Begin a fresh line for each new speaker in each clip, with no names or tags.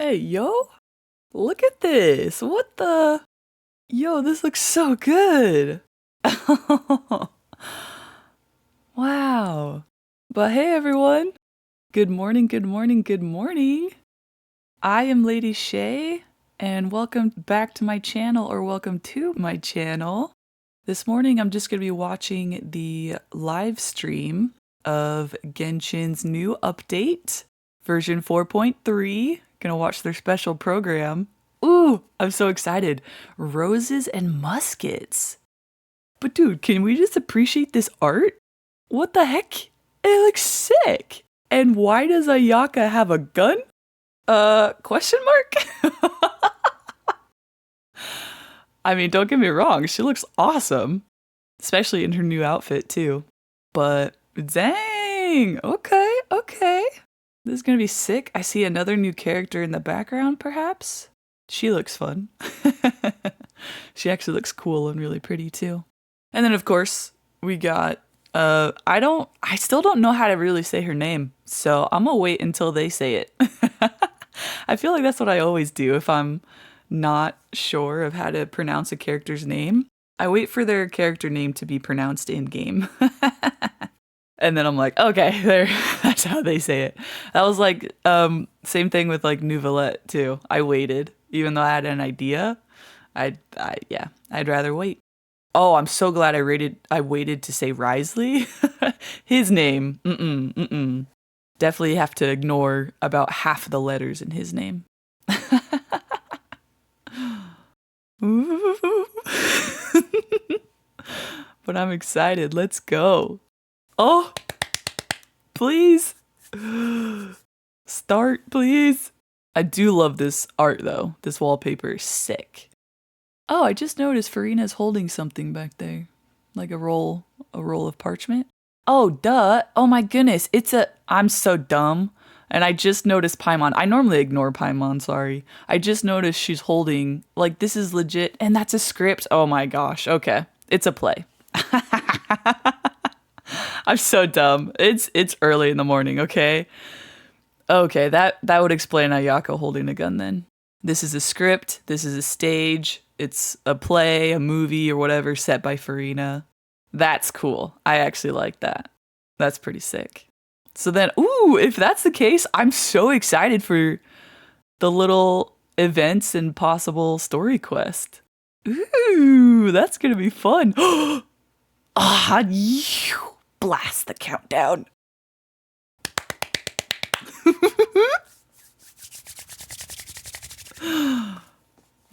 Hey, yo, look at this. What the? Yo, this looks so good. Wow. But hey, everyone. Good morning, good morning, good morning. I am Lady Shay, and welcome back to my channel, or welcome to my channel. This morning, I'm just going to be watching the live stream of Genshin's new update, version 4.3. Gonna watch their special program. Ooh, I'm so excited. Roses and muskets. But dude, can we just appreciate this art? What the heck? It looks sick. And why does Ayaka have a gun? Question mark? I mean, don't get me wrong, she looks awesome. Especially in her new outfit too. But dang, okay. This is gonna be sick. I see another new character in the background, perhaps? She looks fun. She actually looks cool and really pretty too. And then of course, we got I still don't know how to really say her name, so I'm gonna wait until they say it. I feel like that's what I always do if I'm not sure of how to pronounce a character's name. I wait for their character name to be pronounced in game. And then I'm like, okay, there, that's how they say it. That was like, same thing with like Nouvellette too. I waited, even though I had an idea. I'd rather wait. Oh, I'm so glad I waited to say Risley. His name, definitely have to ignore about half the letters in his name. But I'm excited, let's go. Oh, please. Start, please. I do love this art, though. This wallpaper is sick. Oh, I just noticed Farina's holding something back there. Like a roll of parchment. Oh, duh. Oh my goodness. I'm so dumb. And I just noticed Paimon. I normally ignore Paimon, sorry. I just noticed she's holding, like, this is legit. And that's a script. Oh my gosh. Okay. It's a play. I'm so dumb. It's early in the morning, okay? Okay, that would explain Ayaka holding a gun then. This is a script, this is a stage, it's a play, a movie, or whatever set by Farina. That's cool. I actually like that. That's pretty sick. So then, ooh, if that's the case, I'm so excited for the little events and possible story quest. Ooh, that's gonna be fun. Ah, blast the countdown.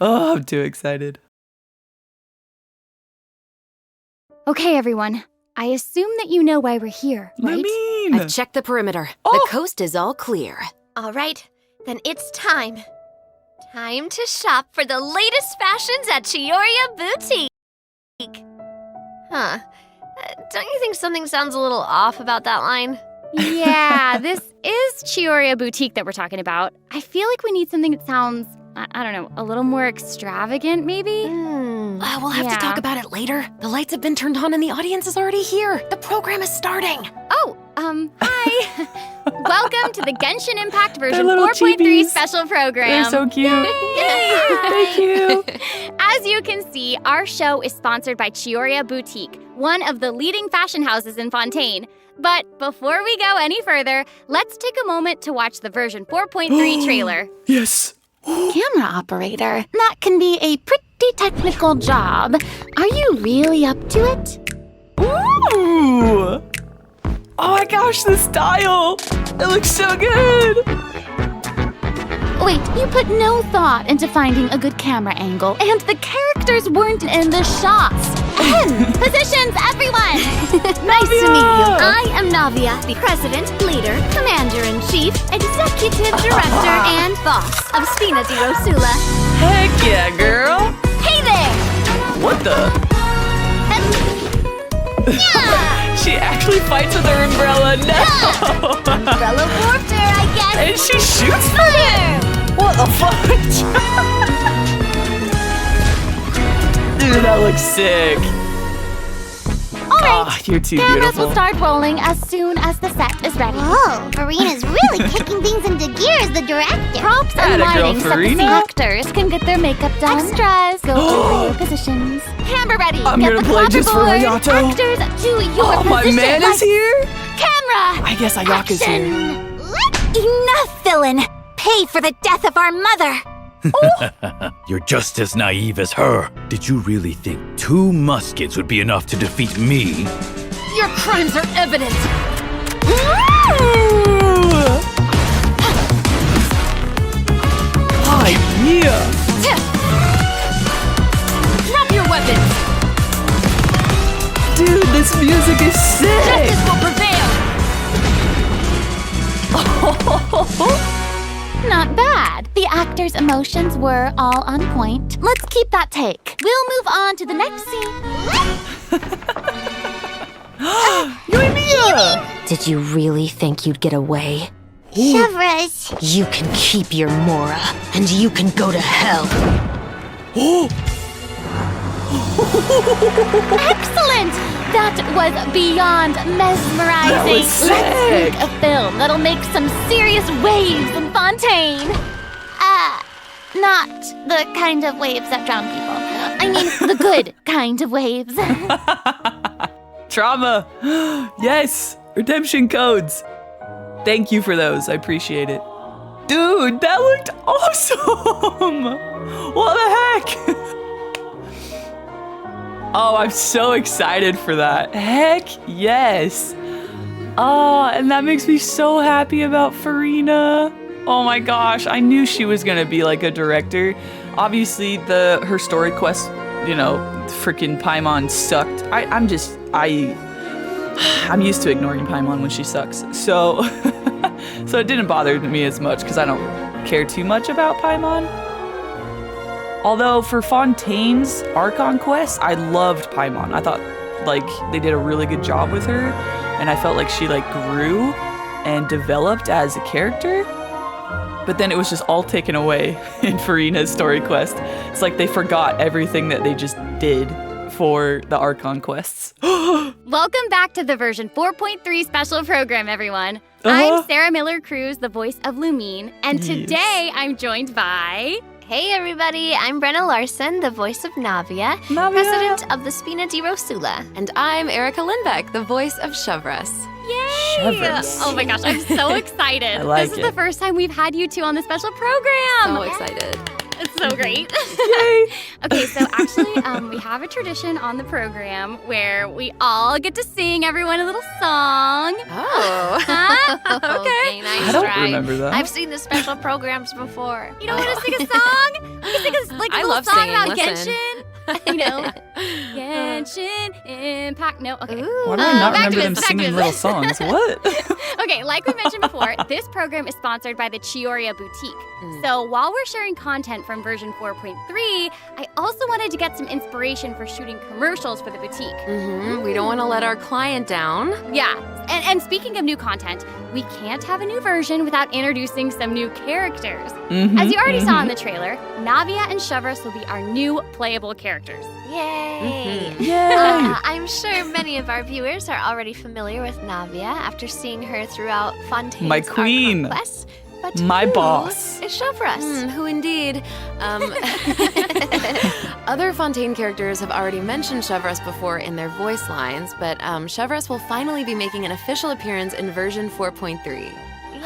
Oh, I'm too excited.
Okay, everyone. I assume that you know why we're here, right?
I've checked the perimeter.
Oh.
The coast is all clear.
All right, then it's time. Time to shop for the latest fashions at Chioria Boutique. Huh. Don't you think something sounds a little off about that line?
Yeah, this is Chioria Boutique that we're talking about. I feel like we need something that sounds, I don't know, a little more extravagant, maybe?
We'll have to talk about it later. The lights have been turned on and the audience is already here. The program is starting.
Oh, hi. Welcome to the Genshin Impact version 4.3
chibis.
special program.
They're so cute.
Yay!
Thank you.
As you can see, our show is sponsored by Chioria Boutique, one of the leading fashion houses in Fontaine. But before we go any further, let's take a moment to watch the version 4.3 trailer.
Yes.
Camera operator, that can be a pretty technical job. Are you really up to it?
Ooh. Oh my gosh, the style. It looks so good.
Wait, you put no thought into finding a good camera angle, and the characters weren't in the shots. Positions, everyone!
Nice to meet you. I am Navia, the president, leader, commander-in-chief, executive director, and boss of Spina di Rosula.
Heck yeah, girl.
Hey there!
What the?
Yeah!
She actually fights with her umbrella. No.
Umbrella warfare, I guess.
And she shoots them? What the fuck? Dude, that looks sick.
All right,
You're too
Cameras
beautiful.
will start rolling as soon as the set is ready.
Whoa, Farina's really kicking things into gear as the director.
Props and
Atta girl,
lighting so that the
Farina.
actors can get their makeup done. Extras, go to your positions. Camera ready.
I'm
Get
gonna
the
play just for
clapperboard.
Hayato.
Actors to your
Oh, my
position.
man is here?
Camera.
I guess Ayaka's here.
Enough, villain! Pay for the death of our mother!
You're just as naive as her. Did you really think 2 muskets would be enough to defeat me?
Your crimes are evident.
Oh, yeah.
Drop your weapons.
Dude, this music is sick.
Justice will prevail.
Not bad. The actors' emotions were all on point. Let's keep that take. We'll move on to the next scene.
Did you really think you'd get away?
Chevreuse!
You can keep your Mora, and you can go to hell.
Excellent! That was beyond mesmerizing.
That was
Let's
sick.
make a film that'll make some serious waves in Fontaine. Not the kind of waves that drown people. I mean, the good kind of waves.
Trauma. Yes. Redemption codes. Thank you for those. I appreciate it. Dude, that looked awesome. What the heck? Oh, I'm so excited for that. Heck yes. Oh, and that makes me so happy about Farina. Oh my gosh, I knew she was gonna be like a director. Obviously, her story quest, freaking Paimon sucked. I'm used to ignoring Paimon when she sucks. So, so it didn't bother me as much because I don't care too much about Paimon. Although for Fontaine's Archon quest, I loved Paimon. I thought they did a really good job with her, and I felt like she grew and developed as a character. But then it was just all taken away in Farina's story quest. It's like they forgot everything that they just did for the Archon quests.
Welcome back to the version 4.3 special program, everyone. I'm Sarah Miller-Cruz, the voice of Lumine, and today I'm joined by...
Hey everybody, I'm Brenna Larson, the voice of Navia, president of the Spina di Rosula.
And I'm Erica Lindbeck, the voice of Chevreuse.
Yay!
Chevreuse.
Oh my gosh, I'm so excited.
I like
This is
it.
the first time we've had you two on the special program.
So excited.
It's so great.
Yay!
Okay, so actually, we have a tradition on the program where we all get to sing everyone a little song.
Oh.
Huh?
Okay, nice
I don't
try.
remember that.
I've seen the special programs before.
You don't want to sing a song? We can sing a
I
little
love
song
singing,
about
listen.
Genshin. Genshin Impact. No, okay.
Why do I not
back to
remember them
this, back to
singing
this.
little songs? What?
Okay, like we mentioned before, this program is sponsored by the Chioria Boutique. So while we're sharing content from version 4.3, I also wanted to get some inspiration for shooting commercials for the boutique.
We don't want to let our client down.
Yeah, and speaking of new content, we can't have a new version without introducing some new characters. As you already saw in the trailer, Navia and Chevreuse will be our new playable characters.
Yay!
Yay!
I'm sure many of our viewers are already familiar with Navia after seeing her throughout Fontaine's
My queen.
Archon quests. But
My
who
boss.
is Chevreuse?
Who indeed? Other Fontaine characters have already mentioned Chevreuse before in their voice lines, but Chevreuse will finally be making an official appearance in version 4.3.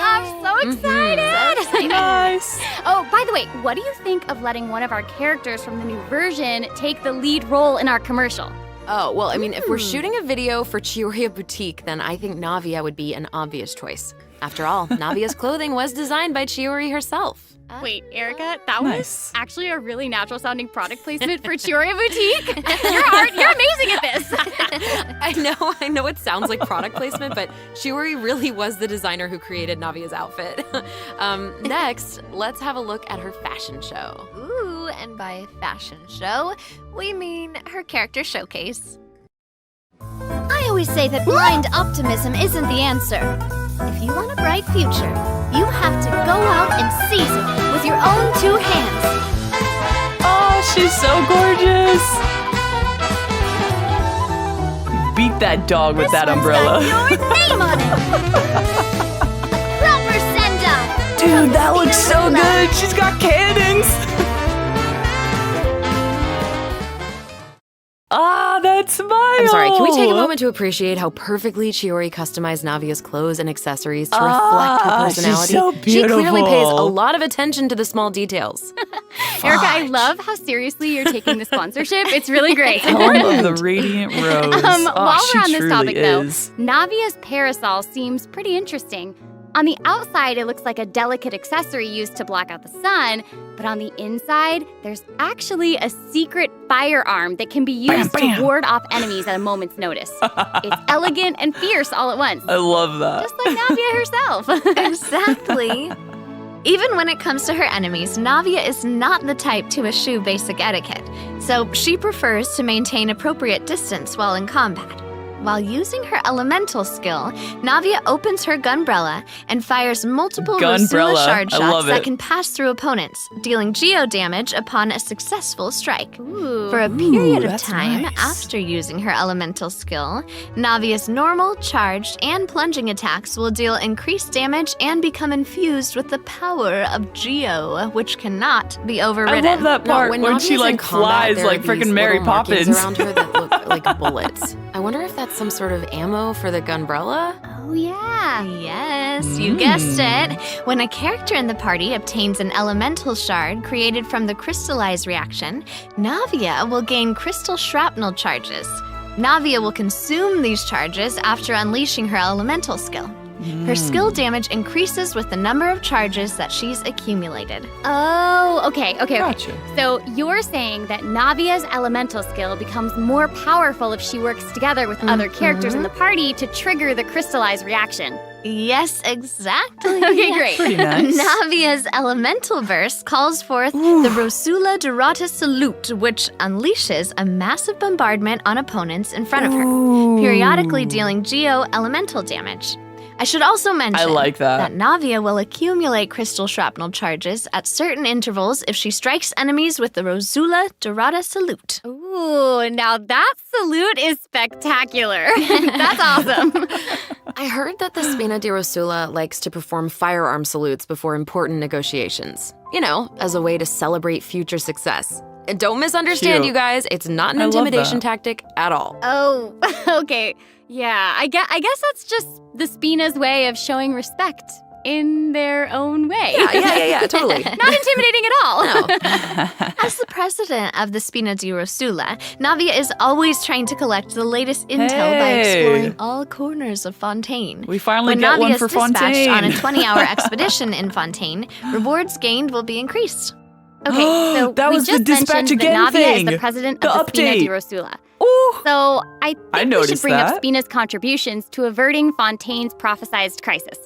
I'm so excited!
Nice.
Oh, by the way, what do you think of letting one of our characters from the new version take the lead role in our commercial?
Oh, well, I mean, if we're shooting a video for Chioria Boutique, then I think Navia would be an obvious choice. After all, Navia's clothing was designed by Chiori herself.
Wait, Erica, that
Nice.
was actually a really natural-sounding product placement for Chioria Boutique. You're amazing at this.
I know it sounds like product placement, but Chiori really was the designer who created Navia's outfit. Next, let's have a look at her fashion show.
Ooh, and by fashion show, we mean her character showcase.
I always say that blind optimism isn't the answer.
If you want a bright future, you have to go out and seize it with your own 2 hands.
Oh, she's so gorgeous. Beat That dog with that umbrella.
Your name on it. Proper send-up.
Dude, that looks so good. She's got cannons. That smile.
I'm sorry, can we take a moment to appreciate how perfectly Chiori customized Navia's clothes and accessories to reflect her personality?
She's so beautiful.
She clearly pays a lot of attention to the small details.
Erica, I love how seriously you're taking the sponsorship. It's really great.
Home of the Radiant Rose.
While
she
we're on this
truly
topic,
is.
though, Navia's parasol seems pretty interesting. On the outside, it looks like a delicate accessory used to block out the sun, but on the inside, there's actually a secret firearm that can be used to ward off enemies at a moment's notice. It's elegant and fierce all at once,
I love that.
just like Navia herself.
Exactly. Even when it comes to her enemies, Navia is not the type to eschew basic etiquette, so she prefers to maintain appropriate distance while in combat. While using her elemental skill, Navia opens her gunbrella and fires multiple Rosula shard shots that can pass through opponents, dealing geo damage upon a successful strike. For a period of time after using her elemental skill, Navia's normal, charged, and plunging attacks will deal increased damage and become infused with the power of geo, which cannot be overridden.
I love that part
when
when
Navia's
she
in
like
combat,
flies
there are
like
these
freaking Mary
little markings
Poppins
around her that look like bullets. I wonder if that's some sort of ammo for the gunbrella?
Oh, yeah.
Yes, you guessed it. When a character in the party obtains an elemental shard created from the crystallize reaction, Navia will gain crystal shrapnel charges. Navia will consume these charges after unleashing her elemental skill. Her skill damage increases with the number of charges that she's accumulated.
Oh, okay.
Gotcha.
So you're saying that Navia's elemental skill becomes more powerful if she works together with other characters in the party to trigger the crystallize reaction.
Yes, exactly.
Okay, great.
Pretty nice.
Navia's elemental burst calls forth the Rosula Dorata Salute, which unleashes a massive bombardment on opponents in front of her, periodically dealing geo elemental damage. I should also mention
I like that.
Navia will accumulate crystal shrapnel charges at certain intervals if she strikes enemies with the Rosula Dorata Salute.
Ooh, now that salute is spectacular. That's awesome.
I heard that the Spina di Rosula likes to perform firearm salutes before important negotiations. You know, as a way to celebrate future success. And don't misunderstand,
Cute.
you guys. It's not an
I love
intimidation
that.
tactic at all.
Oh, okay. Yeah, I guess that's just the Spina's way of showing respect in their own way.
Yeah, totally.
Not intimidating at all.
No.
As the president of the Spina di Rosula, Navia is always trying to collect the latest intel by exploring all corners of Fontaine.
We finally
When
get one
Navia's
for
dispatched
Fontaine.
on a 20-hour expedition in Fontaine, rewards gained will be increased.
Okay, so
That
we
was the
just
dispatch
mentioned
again
that Navia
thing.
is the president
The
of the Spina di
update.
Rosula.
Ooh.
So I think we should
noticed
bring up
that.
Spina's contributions to averting Fontaine's prophesized crisis.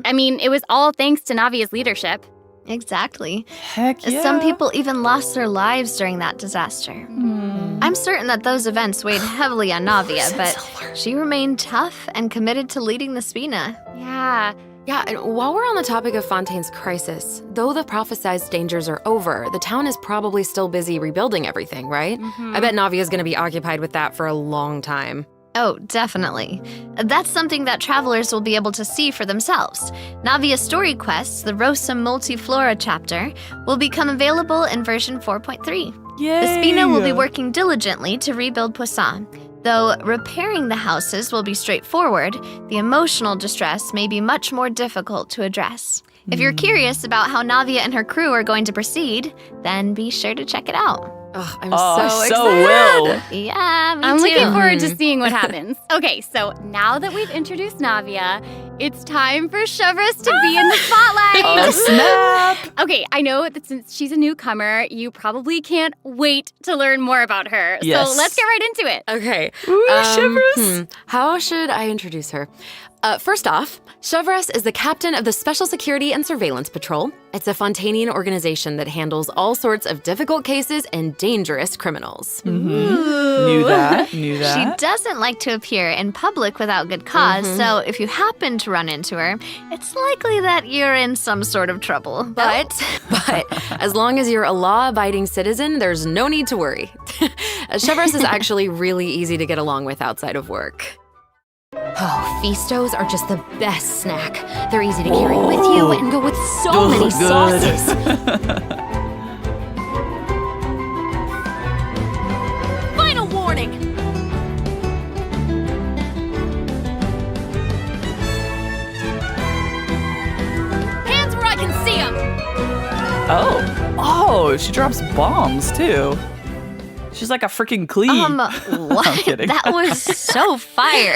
I mean, it was all thanks to Navia's leadership.
Exactly.
Heck yeah.
Some people even lost their lives during that disaster. I'm certain that those events weighed heavily on Navia, but she remained tough and committed to leading the Spina.
Yeah.
Yeah, and while we're on the topic of Fontaine's crisis, though the prophesized dangers are over, the town is probably still busy rebuilding everything, right? I bet Navia's gonna be occupied with that for a long time.
Oh, definitely. That's something that travelers will be able to see for themselves. Navia's story quests, the Rosa Multiflora chapter, will become available in version 4.3.
Yay.
The Spina will be working diligently to rebuild Poisson. Though repairing the houses will be straightforward, the emotional distress may be much more difficult to address. If you're curious about how Navia and her crew are going to proceed, then be sure to check it out.
Ugh, I'm
Oh,
so
so
excited.
will.
Yeah, me
I'm
too.
looking forward to seeing what happens. Okay, so now that we've introduced Navia, it's time for Chevreuse to be in the spotlight.
Oh, snap.
Okay, I know that since she's a newcomer, you probably can't wait to learn more about her.
Yes.
So let's get right into it.
Okay.
Ooh, Chevreuse.
How should I introduce her? First off, Chevreuse is the captain of the Special Security and Surveillance Patrol. It's a Fontainian organization that handles all sorts of difficult cases and dangerous criminals.
Knew that.
She doesn't like to appear in public without good cause, so if you happen to run into her, it's likely that you're in some sort of trouble.
But as long as you're a law-abiding citizen, there's no need to worry. Chevreuse is actually really easy to get along with outside of work. Oh, Feastos are just the best snack. They're easy to carry with you and go with so
Those
many
look good.
sauces. Final warning! Hands where I can see them!
Oh, she drops bombs too. She's like a freaking cleave.
What?
I'm kidding.
That was so fire.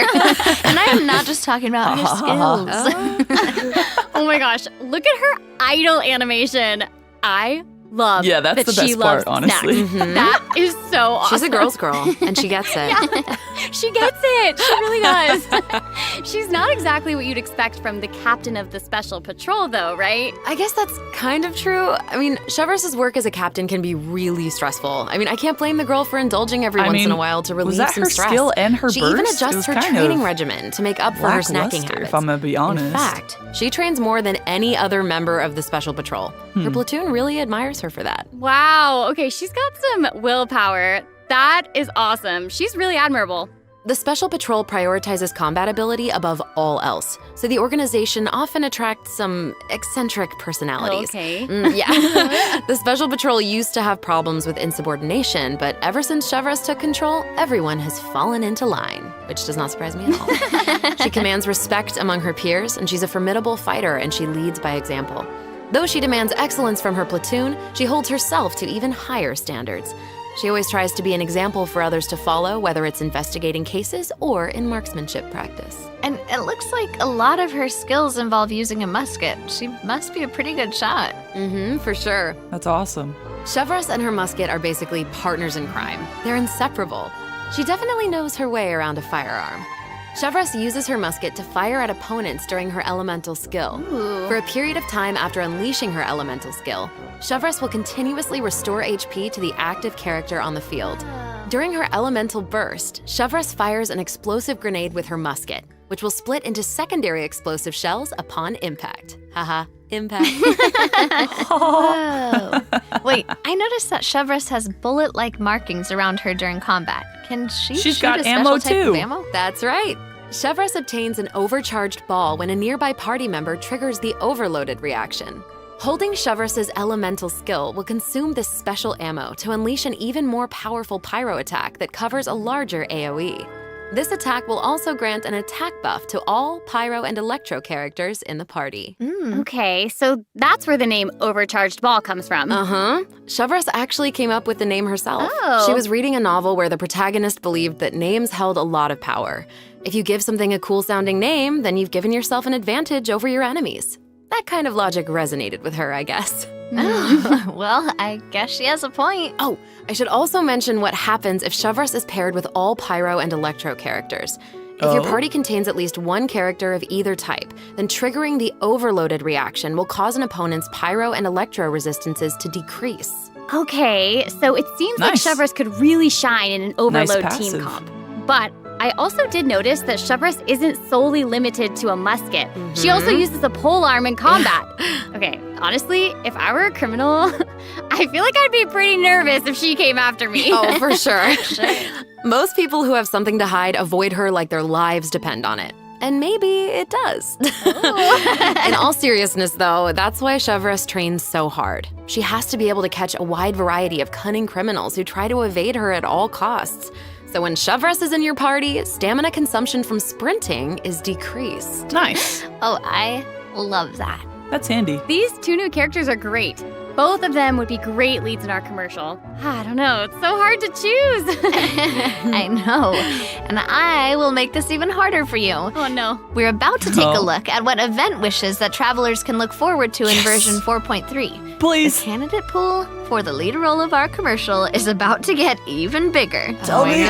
And I am not just talking about her skills.
Oh my gosh, look at her idol animation. I love
Yeah, that's
that
the
she
best part,
loves
honestly.
snacks. That is so awesome.
She's a girl's girl, and she gets it.
She gets it. She really does. She's not exactly what you'd expect from the captain of the special patrol, though, right?
I guess that's kind of true. I mean, Chevreuse' work as a captain can be really stressful. I mean, I can't blame the girl for indulging every once in a while to relieve
was that
some
her
stress.
skill and her
She
burst?
even
It
adjusts
was
her
kind
training
of
regimen to make up for her snacking
lackluster,
habits.
if I'm gonna be honest.
In fact, she trains more than any other member of the special patrol. Her platoon really admires her for that.
Wow. Okay, she's got some willpower. That is awesome. She's really admirable.
The Special Patrol prioritizes combat ability above all else, so the organization often attracts some eccentric personalities.
Okay.
Yeah. The Special Patrol used to have problems with insubordination, but ever since Chevreuse took control, everyone has fallen into line, which does not surprise me at all. She commands respect among her peers, and she's a formidable fighter, and she leads by example. Though she demands excellence from her platoon, she holds herself to even higher standards. She always tries to be an example for others to follow, whether it's investigating cases or in marksmanship practice.
And it looks like a lot of her skills involve using a musket. She must be a pretty good shot.
For sure.
That's awesome.
Chevreuse and her musket are basically partners in crime. They're inseparable. She definitely knows her way around a firearm. Chevreuse uses her musket to fire at opponents during her elemental skill. For a period of time after unleashing her elemental skill, Chevreuse will continuously restore HP to the active character on the field. During her elemental burst, Chevreuse fires an explosive grenade with her musket, which will split into secondary explosive shells upon impact. Haha, impact.
Whoa. Wait, I noticed that Chevreuse has bullet-like markings around her during combat. Can she
She's
shoot
got
a special
ammo,
type
too.
of ammo?
That's right. Chevreuse obtains an overcharged ball when a nearby party member triggers the overloaded reaction. Holding Chevreuse's elemental skill will consume this special ammo to unleash an even more powerful pyro attack that covers a larger AoE. This attack will also grant an attack buff to all pyro and electro characters in the party.
Okay, so that's where the name Overcharged Ball comes from.
Chevreuse actually came up with the name herself.
Oh.
She was reading a novel where the protagonist believed that names held a lot of power. If you give something a cool-sounding name, then you've given yourself an advantage over your enemies. That kind of logic resonated with her, I guess.
Oh, well, I guess she has a point.
Oh, I should also mention what happens if Chevreuse is paired with all pyro and electro characters. If your party contains at least one character of either type, then triggering the overloaded reaction will cause an opponent's pyro and electro resistances to decrease.
Okay, so it seems like
Nice.
Chevreuse could really shine in an overload
passive.
team comp. But I also did notice that Chevreuse isn't solely limited to a musket. She also uses a polearm in combat. Okay, honestly, if I were a criminal, I feel like I'd be pretty nervous if she came after me.
Oh, for sure. Most people who have something to hide avoid her like their lives depend on it. And maybe it does. In all seriousness, though, that's why Chevreuse trains so hard. She has to be able to catch a wide variety of cunning criminals who try to evade her at all costs. So when Chevreuse is in your party, stamina consumption from sprinting is decreased.
Nice.
Oh, I love that.
That's handy.
These two new characters are great. Both of them would be great leads in our commercial. I don't know, it's so hard to choose.
I know. And I will make this even harder for you.
Oh no.
We're about to take a
Oh.
look at what event wishes that travelers can look forward to in version 4.3. The
Please.
candidate pool for the lead role of our commercial is about to get even bigger.
Tell me.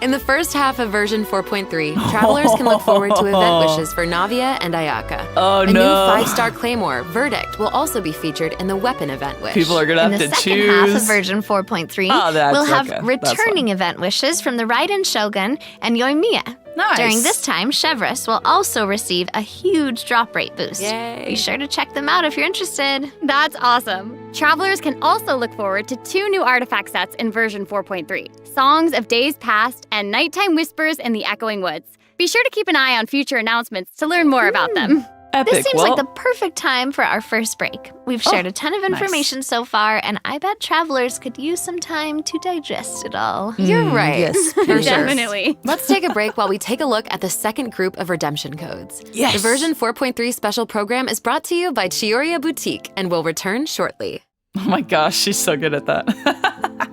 In the first half of version 4.3, travelers can look forward to event wishes for Navia and Ayaka.
Oh,
a new
no.
5-star claymore, Verdict, will also be featured in the weapon event wish.
People are going to
In
have
the
to
second
choose.
half of version 4.3,
Oh, that's
we'll have
okay. That's
returning event wishes from the Raiden Shogun and Yoimiya.
Nice.
During this time, Chevreuse will also receive a huge drop rate boost.
Yay.
Be sure to check them out if you're interested.
That's awesome. Travelers can also look forward to 2 new artifact sets in version 4.3, Songs of Days Past and Nighttime Whispers in the Echoing Woods. Be sure to keep an eye on future announcements to learn more about them.
Epic.
This seems
well,
like the perfect time for our first break. We've shared a ton of information so far, and I bet travelers could use some time to digest it all.
You're right.
yes,
for sure.
Definitely.
Let's take a break while we take a look at the second group of redemption codes.
Yes.
The version 4.3 special program is brought to you by Chioria Boutique and will return shortly.
Oh my gosh, she's so good at that.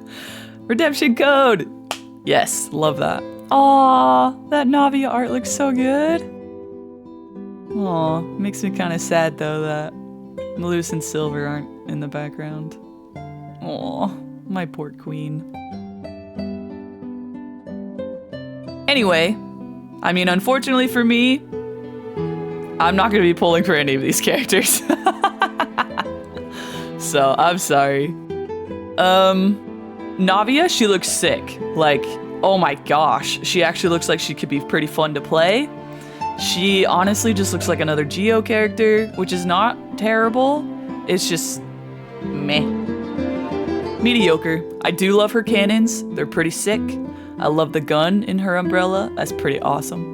Redemption code. Yes, love that. Aw, that Navia art looks so good. Aw, makes me kind of sad though that Malus and Silver aren't in the background. Aw, my poor queen. Anyway, I mean, unfortunately for me, I'm not going to be pulling for any of these characters. So, I'm sorry. Navia, she looks sick. Like, oh my gosh. She actually looks like she could be pretty fun to play. She honestly just looks like another Geo character, which is not terrible. It's just meh. Mediocre. I do love her cannons. They're pretty sick. I love the gun in her umbrella. That's pretty awesome.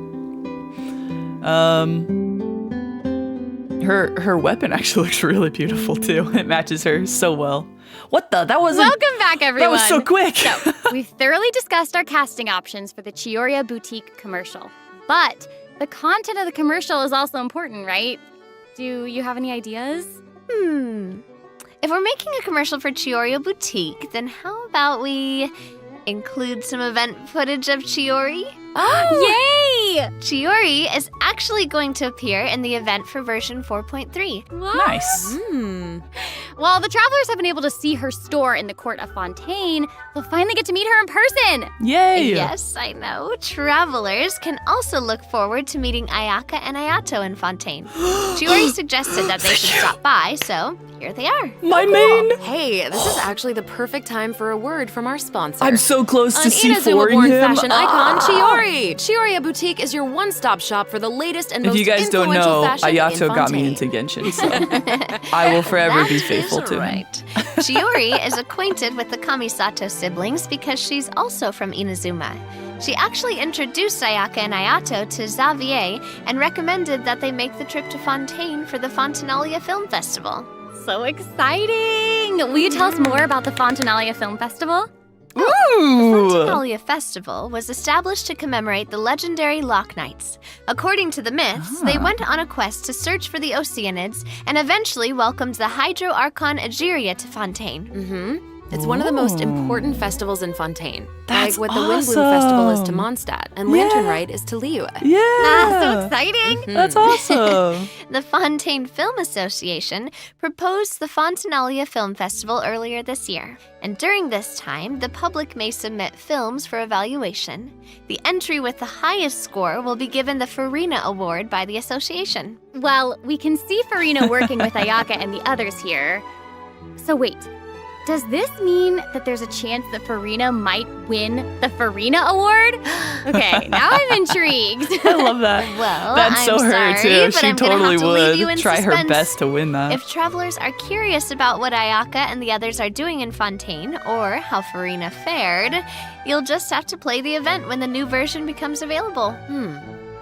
Her weapon actually looks really beautiful too. It matches her so well. What the? That wasn't.
Welcome back, everyone.
That was so quick.
So, we've thoroughly discussed our casting options for the Chioria Boutique commercial. But the content of the commercial is also important, right? Do you have any ideas?
If we're making a commercial for Chioria Boutique, then how about we include some event footage of Chiori?
Yay!
Chiori is actually going to appear in the event for version 4.3.
Nice.
While the travelers have been able to see her store in the court of Fontaine, they'll finally get to meet her in person.
Yay.
Yes, I know. Travelers can also look forward to meeting Ayaka and Ayato in Fontaine. Chiori suggested that they should stop by, so here they are.
My main.
Hey, this is actually the perfect time for a word from our sponsor.
I'm so close to
An
C4ing
Inazuma-born
him.
fashion icon, Chiori. Chioria Boutique is your one-stop shop for the latest and
If
most
you guys don't
influential
know,
fashion
Ayato
in
got me
Fontaine.
into Genshin, so I will forever be faithful to him.
Right. Chiori is acquainted with the Kamisato siblings because she's also from Inazuma. She actually introduced Ayaka and Ayato to Xavier and recommended that they make the trip to Fontaine for the Fontanalia Film Festival.
So exciting! Will you tell us more about the Fontanalia Film Festival?
Ooh.
Fontanalia Festival was established to commemorate the legendary Loch Knights. According to the myths, they went on a quest to search for the Oceanids and eventually welcomed the Hydro Archon Egeria to Fontaine.
It's one of the most important festivals in Fontaine.
That's
like what the Wind Bloom Festival is to
awesome.
Mondstadt and Lantern Rite is to Liyue.
Yeah.
So exciting!
That's awesome.
The Fontaine Film Association proposed the Fontanalia Film Festival earlier this year, and during this time, the public may submit films for evaluation. The entry with the highest score will be given the Farina Award by the association.
Well, we can see Farina working with Ayaka and the others here. So wait, does this mean that there's a chance that Farina might win the Farina Award? Okay, now I'm intrigued.
I love that.
Well,
That's so
I'm
her
sorry,
too.
but
She
I'm gonna
totally
have to leave you in
would try her
suspense.
best to win that.
If travelers are curious about what Ayaka and the others are doing in Fontaine, or how Farina fared, you'll just have to play the event when the new version becomes available.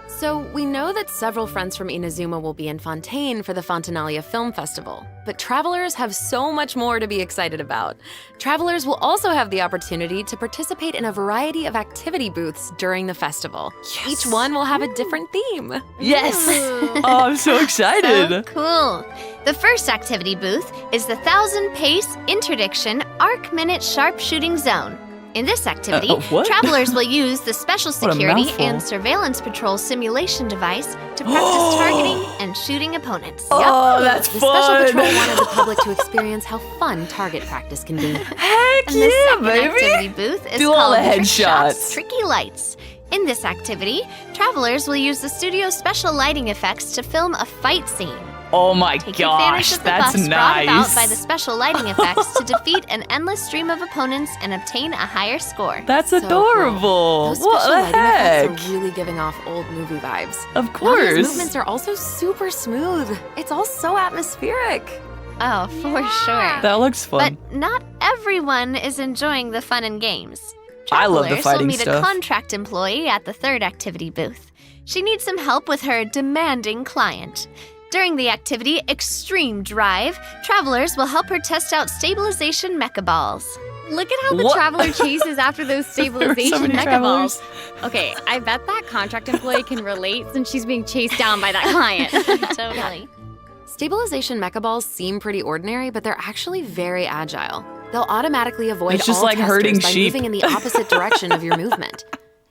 So we know that several friends from Inazuma will be in Fontaine for the Fontanalia Film Festival, but travelers have so much more to be excited about. Travelers will also have the opportunity to participate in a variety of activity booths during the festival. Each one will have a different theme.
Yes. Oh, I'm so excited.
So cool. The first activity booth is the 1,000 Pace Interdiction Arc Minute Sharpshooting Zone. In this activity,
what?
travelers will use the Special
What a
Security
mouthful.
and Surveillance Patrol simulation device to practice targeting and shooting opponents.
Oh, that's
The
fun.
Special Patrol wanted the public to experience how fun target practice can be.
Heck
And the
yeah,
second activity
baby.
booth is
Do all
called
the
Trick
headshots.
Shots, Tricky Lights. In this activity, travelers will use the studio's special lighting effects to film a fight scene.
Oh my
Take advantage
gosh,
of the
that's
buffs brought about
nice.
by the special lighting effects to defeat an endless stream of opponents and obtain a higher score.
That's
So cool.
adorable.
Those
What
special
the
lighting
heck?
effects are really giving off old movie vibes.
Of
Navia's
course.
movements are also super smooth. It's all so atmospheric.
Oh, for sure.
That looks fun.
But not everyone is enjoying the fun and games.
I love the
Travelers
fighting
will meet
stuff.
a contract employee at the third activity booth. She needs some help with her demanding client. During the activity Extreme Drive, travelers will help her test out stabilization mecha balls.
Look at how the
What?
traveler chases after those
There were so
stabilization
many
mecha
travelers.
balls. Okay, I bet that contract employee can relate since she's being chased down by that client.
Totally.
Stabilization mecha balls seem pretty ordinary, but they're actually very agile. They'll automatically avoid
It's just
all
like
testers
herding
by
sheep.
moving in the opposite direction of your movement.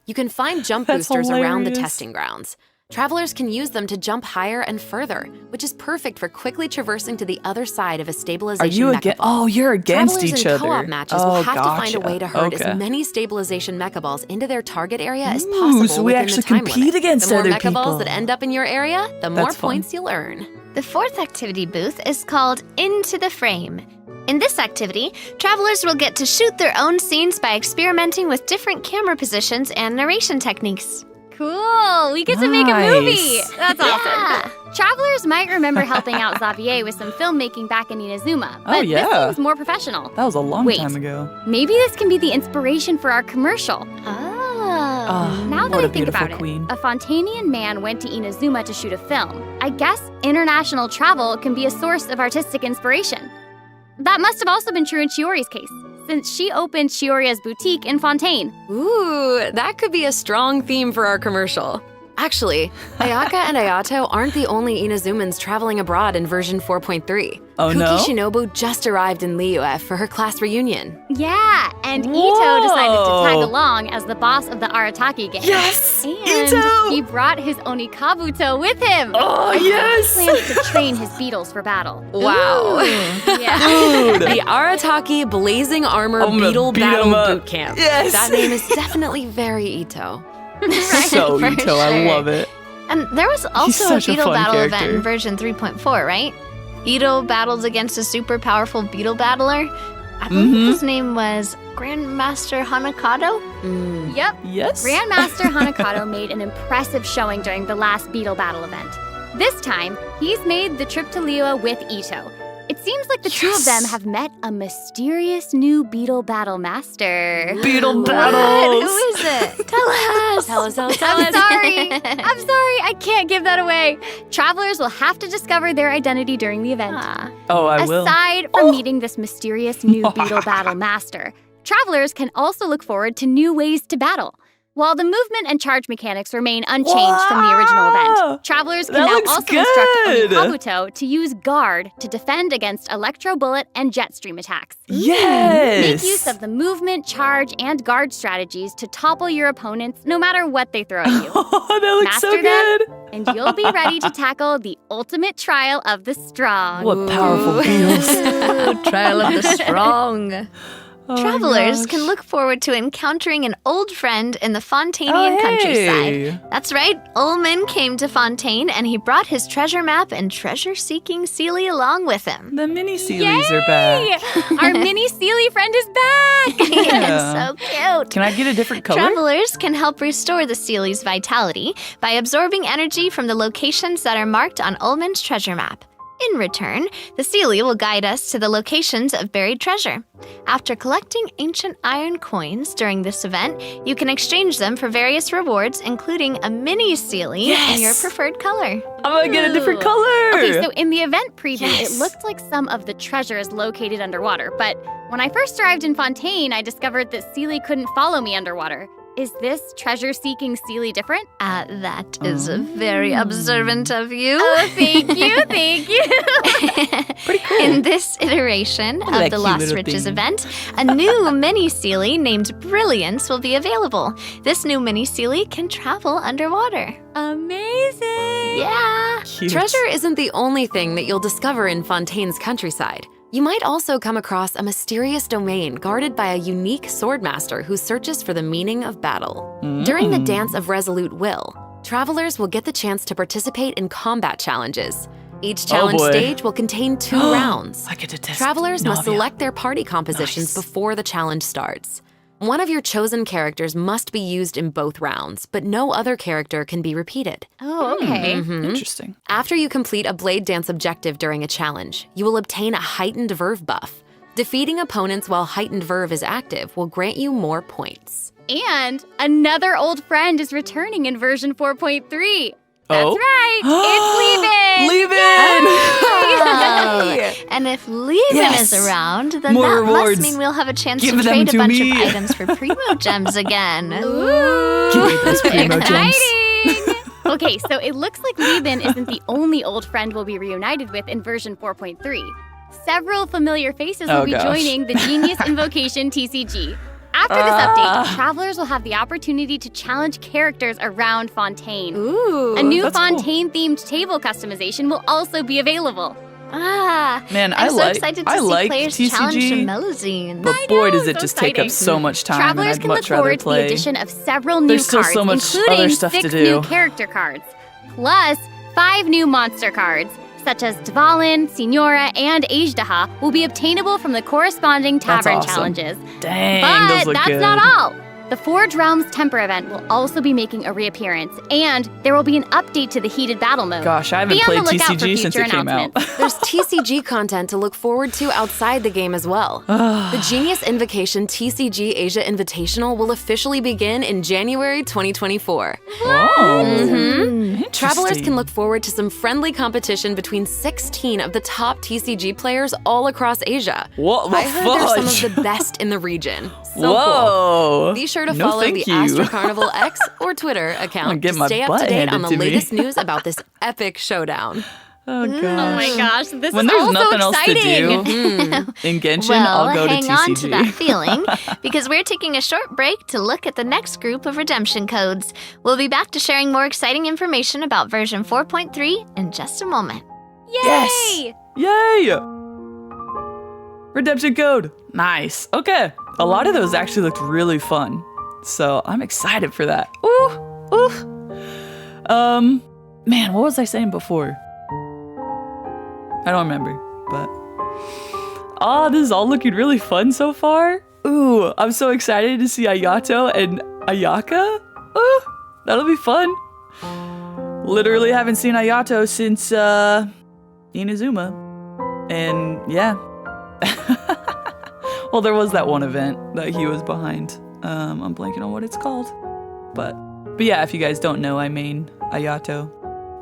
You can find jump
That's
boosters around the
hilarious.
testing grounds. Travelers can use them to jump higher and further, which is perfect for quickly traversing to the other side of a
Are
stabilization
you
mecha
against?
ball.
Oh, you're against
Travelers
each
in
other.
co-op matches
oh,
will have
gotcha.
to find a way to herd
okay.
as many stabilization mecha balls into their target area as
Ooh,
possible
so we
within
actually
the time
compete
limit.
against
the more
other
mecha balls
people.
that end up in your area, the more
That's fun.
points you'll earn.
The fourth activity booth is called Into the Frame. In this activity, travelers will get to shoot their own scenes by experimenting with different camera positions and narration techniques.
Cool, we get to make a movie.
Nice.
That's awesome.
Yeah.
Travelers might remember helping out Xavier with some filmmaking back in Inazuma, but
Oh, yeah.
this seems more professional.
That was a long
Wait.
time ago.
Maybe this can be the inspiration for our commercial.
Oh.
Now that
what
I
a
think
beautiful
about
queen.
it, a Fontanian man went to Inazuma to shoot a film. I guess international travel can be a source of artistic inspiration. That must have also been true in Chiori's case, since she opened Chioria's boutique in Fontaine.
Ooh, that could be a strong theme for our commercial. Actually, Ayaka and Ayato aren't the only Inazumans traveling abroad in version 4.3.
Oh,
Kuki
no?
Shinobu just arrived in Liyue for her class reunion.
Yeah, and Ito decided to tag along as the boss of the Arataki gang.
Yes!
And
Ito!
he brought his Onikabuto with him.
Oh, yes!
He plans to train his beetles for battle.
Wow.
Yeah.
Dude!
The Arataki Blazing Armor
I'm gonna
Beetle
beat 'em
Battle
up.
Boot Camp.
Yes!
That name is definitely very Ito.
so
for
Ito, I
sure.
love it.
And there was also a
such a
beetle
fun
battle event
character.
in version 3.4, right? Ito battles against a super powerful beetle battler. I believe
Mhm.
his name was Grandmaster Hanakato.
Yep.
Yes?
Grandmaster Hanakato made an impressive showing during the last beetle battle event. This time, he's made the trip to Liyue with Ito. It seems like the two of them
Yes.
have met a mysterious new beetle battle master.
Beetle
What?
battles!
Who is it? Tell us.
Tell us.
I'm sorry. I'm sorry. I can't give that away. Travelers will have to discover their identity during the event.
Ah.
Oh, I will.
Aside from meeting this mysterious new beetle battle master, travelers can also look forward to new ways to battle. While the movement and charge mechanics remain unchanged from the original
Wow!
event, travelers can
That
now
looks
also
good!
instruct Onikabuto to use Guard to defend against Electro Bullet and Jet Stream attacks.
Yes!
Make use of the movement, charge, and guard strategies to topple your opponents no matter what they throw at you.
Oh, that looks so
Master them.
good!
And you'll be ready to tackle the ultimate trial of the strong.
What powerful beetles.
Trial of the Strong.
Oh my
Travelers
gosh.
can look forward to encountering an old friend in the Fontanian
Oh,
countryside.
hey.
That's right, Ullman came to Fontaine and he brought his treasure map and treasure-seeking Sealy along with him.
The mini Sealies are back.
Our mini Sealy friend is back!
Yeah.
So cute.
Can I get a different color?
Travelers can help restore the Sealy's vitality by absorbing energy from the locations that are marked on Ullman's treasure map. In return, the Sealy will guide us to the locations of buried treasure. After collecting ancient iron coins during this event, you can exchange them for various rewards, including a mini Sealy in your
Yes!
preferred color.
I'm gonna get a different
Ooh.
color.
Okay, so in the event preview,
Yes.
it looked like some of the treasure is located underwater, but when I first arrived in Fontaine, I discovered that Sealy couldn't follow me underwater. Is this treasure-seeking Sealy different?
That is very observant of you.
Oh, thank you, thank you.
Pretty cool.
In this iteration
at
of
that
the
cute
Lost
little
Riches
thing.
event, a new mini Sealy named Brilliance will be available. This new mini Sealy can travel underwater.
Amazing.
Yeah.
Cute.
Treasure isn't the only thing that you'll discover in Fontaine's countryside. You might also come across a mysterious domain guarded by a unique swordmaster who searches for the meaning of battle. During the Dance of Resolute Will, travelers will get the chance to participate in combat challenges. Each challenge
boy.
stage will contain 2 rounds.
I get to test
Travelers must
Navia.
select their party compositions
Nice.
before the challenge starts. One of your chosen characters must be used in both rounds, but no other character can be repeated.
Oh, okay.
Interesting.
After you complete a Blade Dance objective during a challenge, you will obtain a heightened verve buff. Defeating opponents while heightened verve is active will grant you more points.
And another old friend is returning in version 4.3. That's
Oh?
right. It's Leavin.
Leave it!
And if Leavin
Yes!
is around, then
More
that
rewards.
must mean we'll have a chance
Give
to
them
trade a
to
bunch
me.
of items for primo gems again.
Ooh.
Give me those primo gems.
Exciting! Okay, so it looks like Leavin isn't the only old friend we'll be reunited with in version 4.3. Several familiar faces will
Oh,
be
gosh.
joining the Genius Invocation TCG. After this update, travelers will have the opportunity to challenge characters around Fontaine.
Ooh.
A new
that's cool.
Fontaine-themed table customization will also be available.
Man,
I'm so
I
excited to
I
see
like
players challenge the
TCG,
Melazine.
but boy, does it
so
just take up
exciting.
so much time,
Travelers
and I'd
can look
much rather
forward to the
play.
addition of several new
There's still
cards,
so much
including
other stuff to
6
do.
new character cards, plus 5 new monster cards, such as Dvalin, Signora, and Ajdaha, will be obtainable from the corresponding
That's
tavern
awesome.
challenges.
Dang,
But
those look
that's
good.
not all. The Forge Realms Temper event will also be making a reappearance, and there will be an update to the heated battle mode.
Gosh, I haven't
Be on
played
the lookout for
TCG since
future
it came out.
announcements.
There's TCG content to look forward to outside the game as well. The Genius Invocation TCG Asia Invitational will officially begin in January 2024. Travelers can look forward to some friendly competition between 16 of the top TCG players all across Asia.
What the
I heard they're some
fudge?
of the best in the region. So cool.
Whoa!
Be sure to
No,
follow
thank
the
you.
Astro Carnival X or Twitter account
get
to
my
stay up
butt
to date
handed
on the
to me.
latest news about this epic showdown.
Oh gosh.
Oh my gosh, this
When
is
there's
all
nothing
so
else to
exciting.
do in Genshin,
Well,
I'll go to
hang
TCG.
on to that feeling, because we're taking a short break to look at the next group of redemption codes. We'll be back to sharing more exciting information about version 4.3 in just a moment.
Yay!
Yay! Redemption code. Nice. Okay. A lot of those actually looked really fun. So I'm excited for that. Ooh. Man, what was I saying before? I don't remember, but this is all looking really fun so far. Ooh, I'm so excited to see Ayato and Ayaka. Ooh, that'll be fun. Literally haven't seen Ayato since Inazuma. And yeah. Well, there was that one event that he was behind. I'm blanking on what it's called. But yeah, if you guys don't know, I main Ayato.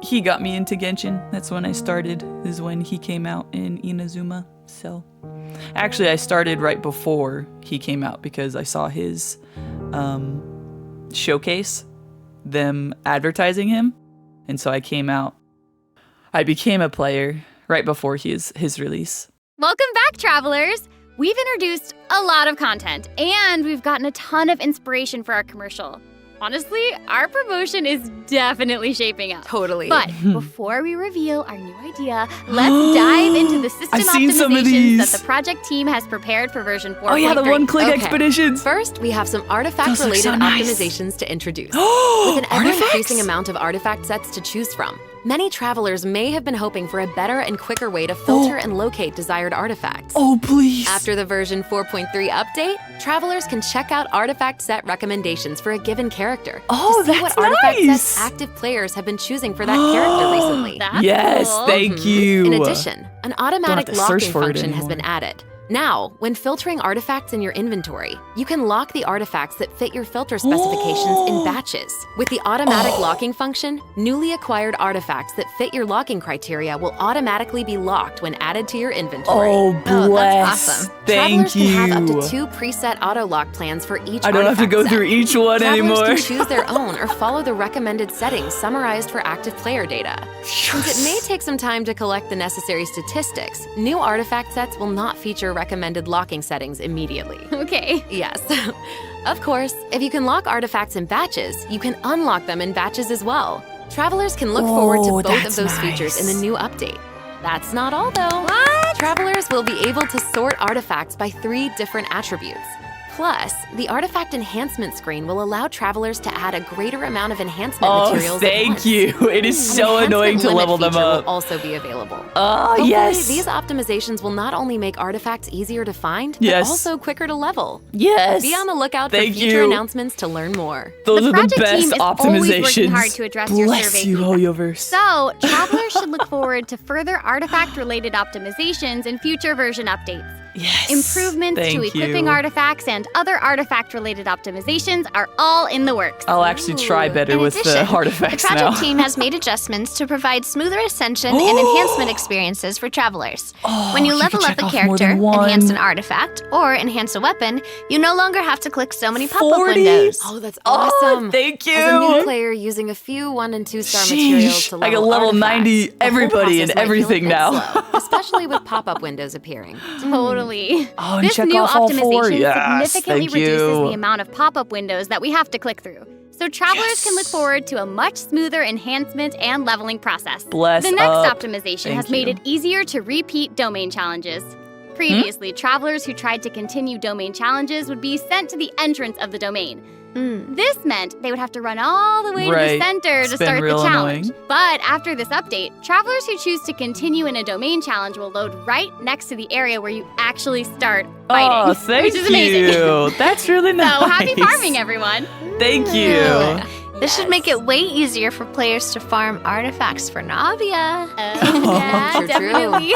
He got me into Genshin. That's when I started, is when he came out in Inazuma. So actually, I started right before he came out because I saw his showcase, them advertising him. And so I came out. I became a player right before his release.
Welcome back, travelers! We've introduced a lot of content, and we've gotten a ton of inspiration for our commercial. Honestly, our promotion is definitely shaping up.
Totally.
But before we reveal our new idea, let's dive into the system
I've seen some of
optimizations
these.
that the project team has prepared for version 4.3.
Oh yeah, the one-click
Okay.
expeditions.
First, we have some
Those look
artifact-related
so nice.
optimizations to introduce. With an ever-increasing
Artifacts?
amount of artifact sets to choose from, many travelers may have been hoping for a better and quicker way to filter and locate desired artifacts.
Oh, please.
After the version 4.3 update, travelers can check out artifact set recommendations for a given character
Oh,
to see
that's
what artifact
nice.
sets active players have been choosing for that character recently.
That's
Yes,
cool.
thank you.
In addition, an automatic
to search
locking
for it
function has been
anymore.
added. Now, when filtering artifacts in your inventory, you can lock the artifacts that fit your filter specifications in batches. With the automatic locking function, newly acquired artifacts that fit your locking criteria will automatically be locked when added to your inventory.
Oh, bless.
awesome.
Thank
Travelers
you.
can have up to 2 preset auto lock plans for each
I don't have to
artifact
go
set.
through each one
Travelers
anymore.
can choose their own or follow the recommended settings summarized for active player data. Since it may take some time to collect the necessary statistics, new artifact sets will not feature recommended locking settings immediately.
Okay.
Yes. Of course, if you can lock artifacts in batches, you can unlock them in batches as well. Travelers can look forward to
Oh,
both of
that's
those features in
nice.
the new update. That's not all though.
What?
Travelers will be able to sort artifacts by 3 different attributes: Plus, the artifact enhancement screen will allow travelers to add a greater amount of enhancement materials.
Thank you. It is so annoying to level them up.
Will also be available.
Oh, yes.
These optimizations will not only make artifacts easier to find, but
Yes.
also quicker to level.
Yes.
Be on the lookout for
Thank
future
you.
announcements to learn more.
Those are the
project
best
team is always working
optimizations.
hard to address your
Bless
survey
you,
feedback.
Hoyoverse.
So, travelers should look forward to further artifact-related optimizations in future version updates.
Yes.
Improvements to
Thank
equipping
you.
artifacts and other artifact-related optimizations are all in the works.
I'll actually try better
In
with
addition,
the artifacts
the project
now.
team has made adjustments to provide smoother ascension and enhancement experiences for travelers. When you
you
level
can
up
check
a
off more
character,
than one.
enhance an artifact, or enhance a weapon, you no longer have to click so many pop-up
40?
windows.
Oh, that's
Oh,
awesome.
thank you.
As a new player using a few 1- and 2-star materials
Sheesh,
to
I
level
can level
artifacts,
90
the whole
everybody and
process might feel a
everything
bit
now.
slow, especially with pop-up windows appearing.
Totally.
Oh, and
This
check
new
off all 4.
optimization
Yes,
significantly
thank
reduces
you.
the amount of pop-up windows that we have to click through. So travelers can look forward to a much smoother enhancement and leveling process.
Bless
The next
up.
optimization
Thank
has made
you.
it easier to repeat domain challenges. Previously, travelers who tried to continue domain challenges would be sent to the entrance of the domain. This meant they would have to run all the way to
Right.
the center
It's
to
been
start the
real
challenge.
annoying.
But after this update, travelers who choose to continue in a domain challenge will load right next to the area where you actually start fighting,
Oh, thank
which is amazing.
you. That's really
So
nice.
happy farming, everyone!
Thank you.
This should make it way easier for players to farm artifacts for Navia.
Yeah,
True, true.
definitely.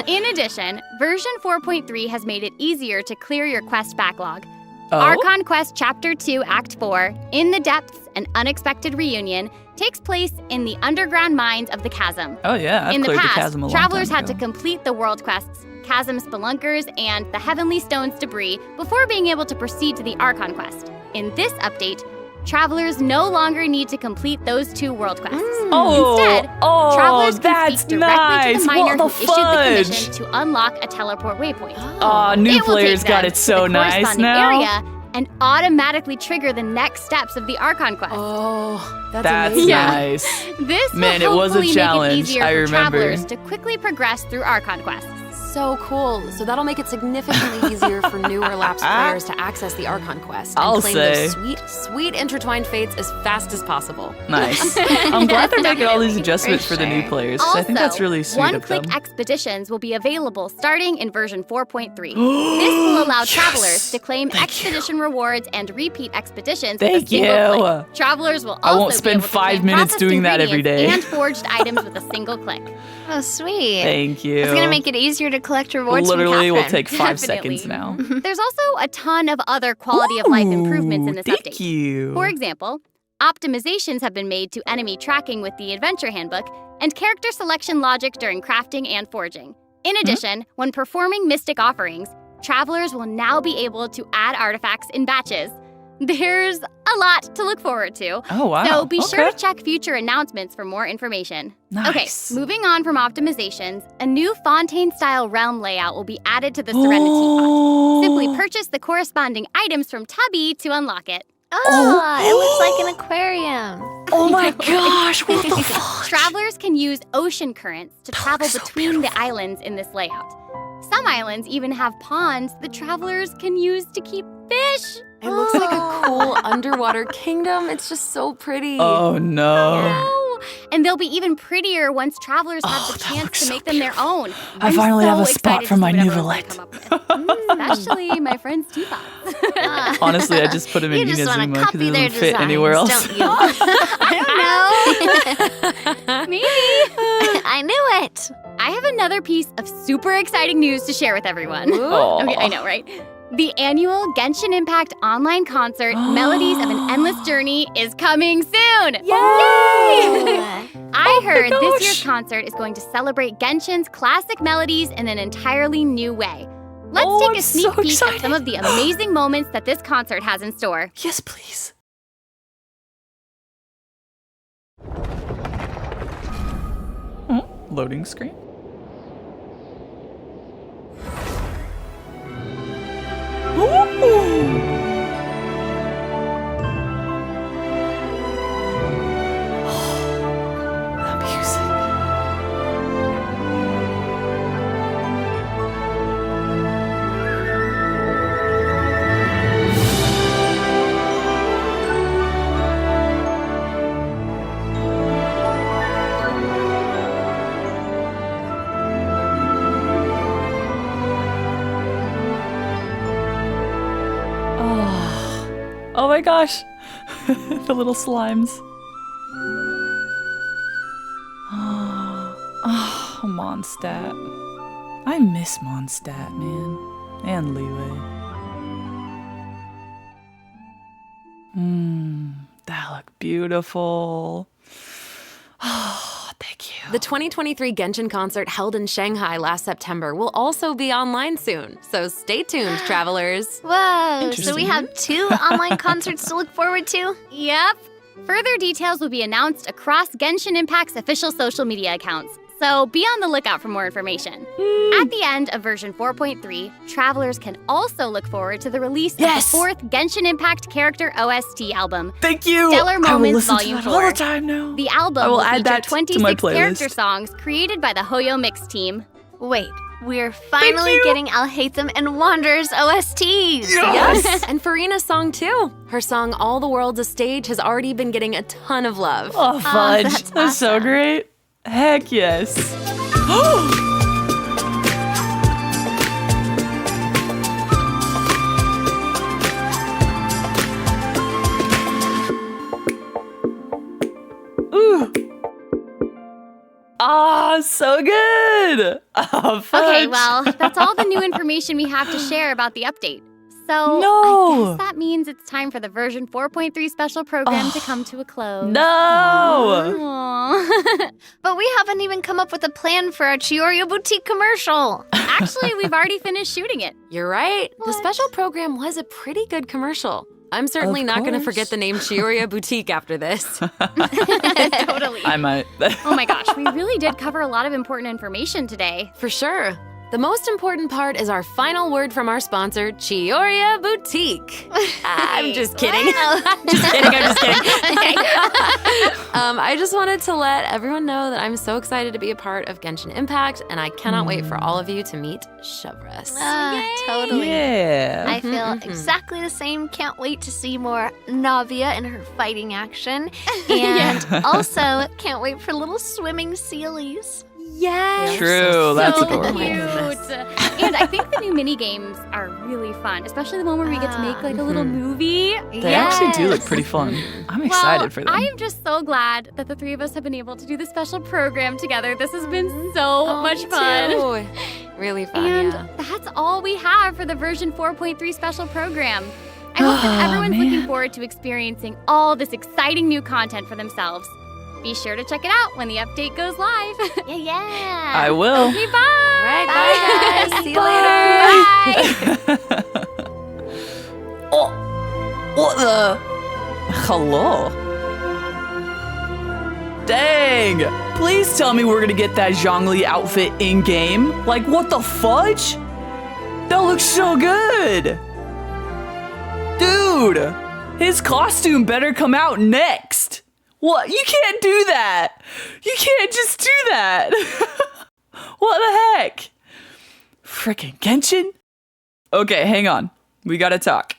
In addition, version 4.3 has made it easier to clear your quest backlog.
Oh?
Archon Quest Chapter 2, Act 4, In the Depths, An Unexpected Reunion, takes place in the underground mines of the Chasm.
Oh, yeah. I've
In the
cleared
past,
the chasm a long
travelers
time
had to
ago.
complete the world quests, Chasm Spelunkers, and the Heavenly Stones debris before being able to proceed to the Archon Quest. In this update, travelers no longer need to complete those 2 world quests.
Oh,
Instead,
oh,
travelers can
that's
speak directly
nice.
to the miner
What the
who issued the
fudge?
commission to unlock a teleport waypoint.
Oh, new
It will
players
take
got
them
it so
to the
nice
corresponding
now.
area and automatically trigger the next steps of the Archon Quest.
Oh, that's
That's
amazing.
Yeah.
nice.
This
Man,
will
it was a
hopefully
challenge.
make it easier
I
for
remember.
travelers to quickly progress through Archon quests.
So cool. So that'll make it significantly easier for newer lapsed players to access the Archon Quest and
I'll
claim
say.
those sweet, sweet intertwined fates as fast as possible.
Nice. I'm glad they're making all these
Definitely,
adjustments
for
for the new
sure.
players. 'Cause I think that's really sweet of them.
one-click expeditions will be available starting in version 4.3. This will allow
Yes!
travelers to claim
Thank
expedition rewards and repeat expeditions with a
Thank
single
you.
click. Travelers will
I
also
won't
be
spend
able to
5
claim
minutes
processed
doing that every
ingredients
day.
and forged items with a single click.
Oh, sweet.
Thank you.
It's gonna make it easier to collect rewards
Literally
from
will
Catherine.
take 5
Definitely.
seconds now.
There's also a ton of other quality of life improvements in this
Thank
update.
you.
For example, optimizations have been made to enemy tracking with the Adventure Handbook and character selection logic during crafting and forging. In addition, when performing mystic offerings, travelers will now be able to add artifacts in batches. There's a lot to look forward to.
Oh, wow.
So be sure
Okay.
to check future announcements for more information.
Nice.
Okay, moving on from optimizations, a new Fontaine-style realm layout will be added to the Serenity Pod. Simply purchase the corresponding items from Tubby to unlock it.
Oh, it looks like an aquarium.
Oh my gosh, what the fuck?
Travelers can use ocean currents to travel between the islands in this layout. Some islands even have ponds that travelers can use to keep fish.
It looks like a cool underwater kingdom. It's just so pretty.
Oh no.
Oh, and they'll be even prettier once travelers have
Oh,
the
that
chance
looks
to
so
make them their own.
I
I'm
finally
so
have a spot
excited
for
to
my
see
new
what everyone's
Valette.
gonna come up with. Especially my friend's teapots.
Honestly, I just put them in
You just want
Inazuma
to
because
copy
it
their
doesn't fit
designs,
anywhere else.
don't you?
I don't know. Maybe.
I knew it.
I have another piece of super exciting news to share with everyone.
Aw.
Okay, I know, right? The annual Genshin Impact online concert, Melodies of an Endless Journey, is coming soon! Yay! I heard this year's concert is going to celebrate Genshin's classic melodies in an entirely new way. Let's
Oh,
take
I'm
a sneak
so
peek
excited.
at some of the amazing moments that this concert has in store.
Yes, please. Loading screen. Ooh. The music. Oh my gosh. The little slimes. Oh, Mondstadt. I miss Mondstadt, man. And Leeway. That looked beautiful. Oh, thank you.
The 2023 Genshin concert held in Shanghai last September will also be online soon, so stay tuned, travelers.
Whoa, so we
Interesting.
have 2 online concerts to look forward to?
Yep. Further details will be announced across Genshin Impact's official social media accounts, so be on the lookout for more information. At the end of version 4.3, travelers can also look forward to the release of the 4th Genshin Impact character OST album.
Thank you.
Stellar
I will
Moments
listen
Volume
to that all
4.
the time now.
The album
I will
will
add
feature
that to my
26 character
playlist.
songs created by the Hoyo Mix team.
Wait, we're finally
you.
getting Alhaitham and Wanderer's OSTs.
Yes, and Farina's song too. Her song All the World's a Stage has already been getting a ton of love.
Oh, fudge.
that's
That's so
awesome.
great. Heck yes. Ooh. Ah, so good. Oh, fudge.
Okay, well, that's all the new information we have to share about the update. So
No.
I guess that means it's time for the version 4.3 special program to come to a close.
No.
Aw.
But we haven't even come up with a plan for our Chiorio Boutique commercial.
Actually, we've already finished shooting it.
You're right. The special program was a pretty good commercial. I'm certainly
Of
not going to
course.
forget the name Chioria Boutique after this.
Totally.
I might.
Oh my gosh, we really did cover a lot of important information today.
For sure. The most important part is our final word from our sponsor, Chioria Boutique. I'm just kidding. I'm just kidding. I just wanted to let everyone know that I'm so excited to be a part of Genshin Impact, and I cannot wait for all of you to meet Chevreuse.
Totally.
Yeah.
I feel exactly the same. Can't wait to see more Navia in her fighting action. And also, can't wait for little swimming sealies.
Yes.
True, that's
so
adorable.
cute. And I think the new mini games are really fun, especially the one where we get to make like a little movie.
They actually do look pretty fun. I'm excited for them.
I am just so glad that the 3 of us have been able to do this special program together. This has been so much fun.
Too. Really fun,
And
yeah.
that's all we have for the version 4.3 special program. I hope that everyone's looking forward to experiencing all this exciting new content for themselves. Be sure to check it out when the update goes live.
Yeah.
I will.
Okay, bye.
All right, bye, guys. See you later.
Bye.
Oh, what the? Hello. Dang! Please tell me we're gonna get that Zhongli outfit in game. Like, what the fudge? That looks so good. Dude, his costume better come out next. What? You can't do that. You can't just do that. What the heck? Frickin' Genshin? Okay, hang on. We gotta talk.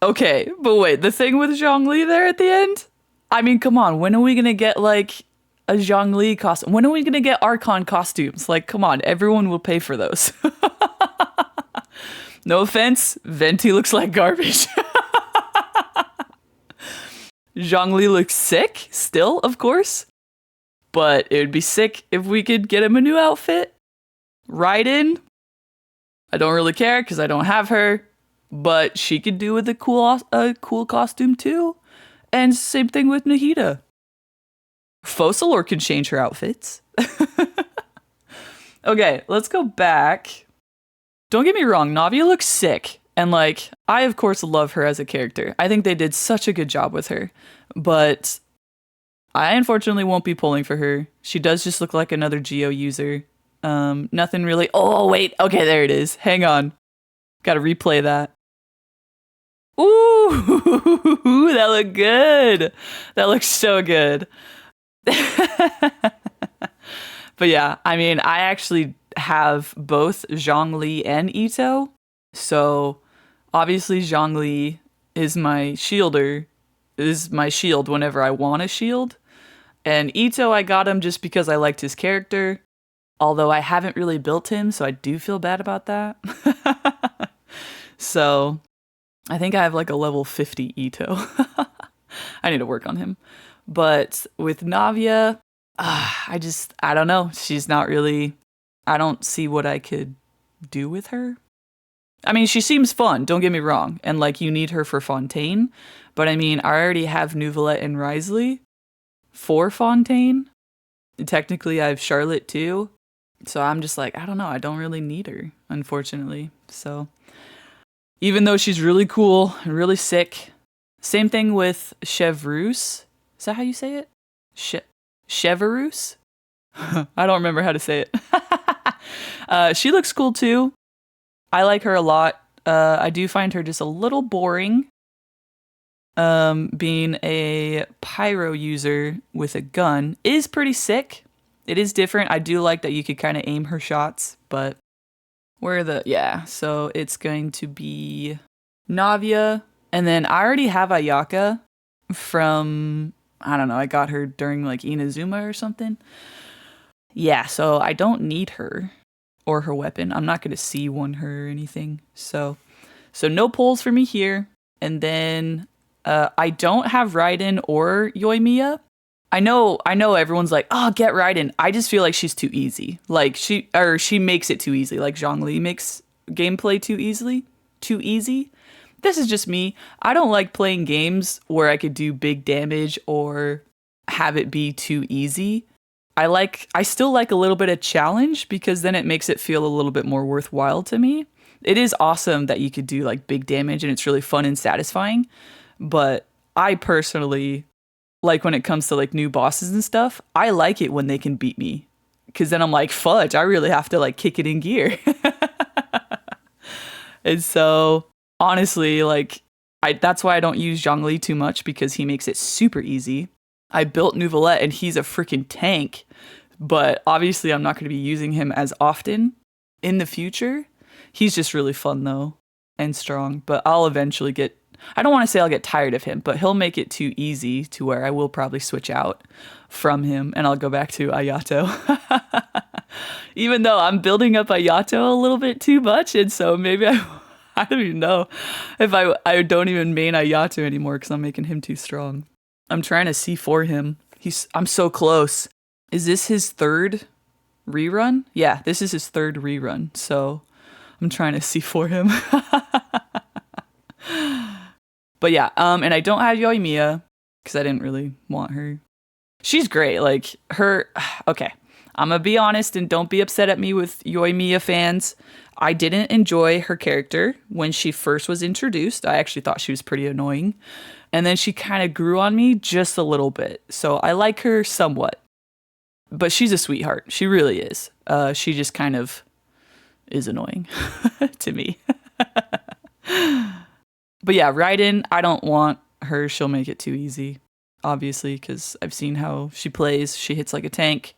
Okay, but wait, the thing with Zhongli there at the end? I mean, come on, when are we gonna get, like, a Zhongli costume? When are we gonna get Archon costumes? Like, come on, everyone will pay for those. No offense, Venti looks like garbage. Zhongli looks sick, still, of course. But it would be sick if we could get him a new outfit. Right in. I don't really care because I don't have her. But she could do with a cool costume too. And same thing with Nahida. Focalor can change her outfits. Okay, let's go back. Don't get me wrong, Navia looks sick. And like, I of course love her as a character. I think they did such a good job with her. But I unfortunately won't be pulling for her. She does just look like another Geo user. Nothing really. Oh, wait. Okay, there it is. Hang on. Gotta replay that. Ooh, that looked good. That looks so good. But yeah, I mean, I actually have both Zhongli and Ito. So obviously Zhongli is my shielder, is my shield whenever I want a shield. And Ito, I got him just because I liked his character. Although I haven't really built him, so I do feel bad about that. So I think I have like a level 50 Ito. I need to work on him. But with Navia, I don't know. She's not really, I don't see what I could do with her. I mean, she seems fun, don't get me wrong. And like, you need her for Fontaine. But I mean, I already have Nuvolette and Risley for Fontaine. Technically, I have Charlotte too. So I'm just like, I don't know. I don't really need her, unfortunately. So even though she's really cool and really sick. Same thing with Chevreuse. Is that how you say it? Chevreuse? I don't remember how to say it. She looks cool too. I like her a lot. I do find her just a little boring. Being a pyro user with a gun is pretty sick. It is different. I do like that you could kind of aim her shots, but so it's going to be Navia. And then I already have Ayaka from, I don't know, I got her during like Inazuma or something. Yeah, so I don't need her or her weapon. I'm not going to C1 her or anything. So no pulls for me here. And then I don't have Raiden or Yoimiya. I know everyone's like, oh, get Raiden. I just feel like she's too easy. Like she makes it too easy. Like Zhongli makes gameplay too easy. This is just me. I don't like playing games where I could do big damage or have it be too easy. I still like a little bit of challenge because then it makes it feel a little bit more worthwhile to me. It is awesome that you could do like big damage and it's really fun and satisfying. But I personally, like when it comes to like new bosses and stuff, I like it when they can beat me. Because then I'm like, fudge, I really have to like kick it in gear. And so honestly, like that's why I don't use Zhongli too much because he makes it super easy. I built Nuvolette and he's a freaking tank, but obviously I'm not going to be using him as often in the future. He's just really fun though and strong, but I'll eventually I don't want to say I'll get tired of him, but he'll make it too easy to where I will probably switch out from him and I'll go back to Ayato. Even though I'm building up Ayato a little bit too much, and so maybe I don't even know if I don't even main Ayato anymore because I'm making him too strong. I'm trying to C4 him. I'm so close. Is this his third rerun? Yeah, this is his third rerun. So I'm trying to C4 him. But yeah, and I don't have Yoimiya because I didn't really want her. She's great. Like her, okay. I'm gonna be honest and don't be upset at me with Yoimiya fans. I didn't enjoy her character when she first was introduced. I actually thought she was pretty annoying. And then she kind of grew on me just a little bit. So I like her somewhat. But she's a sweetheart. She really is. She just kind of is annoying to me. But yeah, Raiden, I don't want her. She'll make it too easy, obviously, because I've seen how she plays. She hits like a tank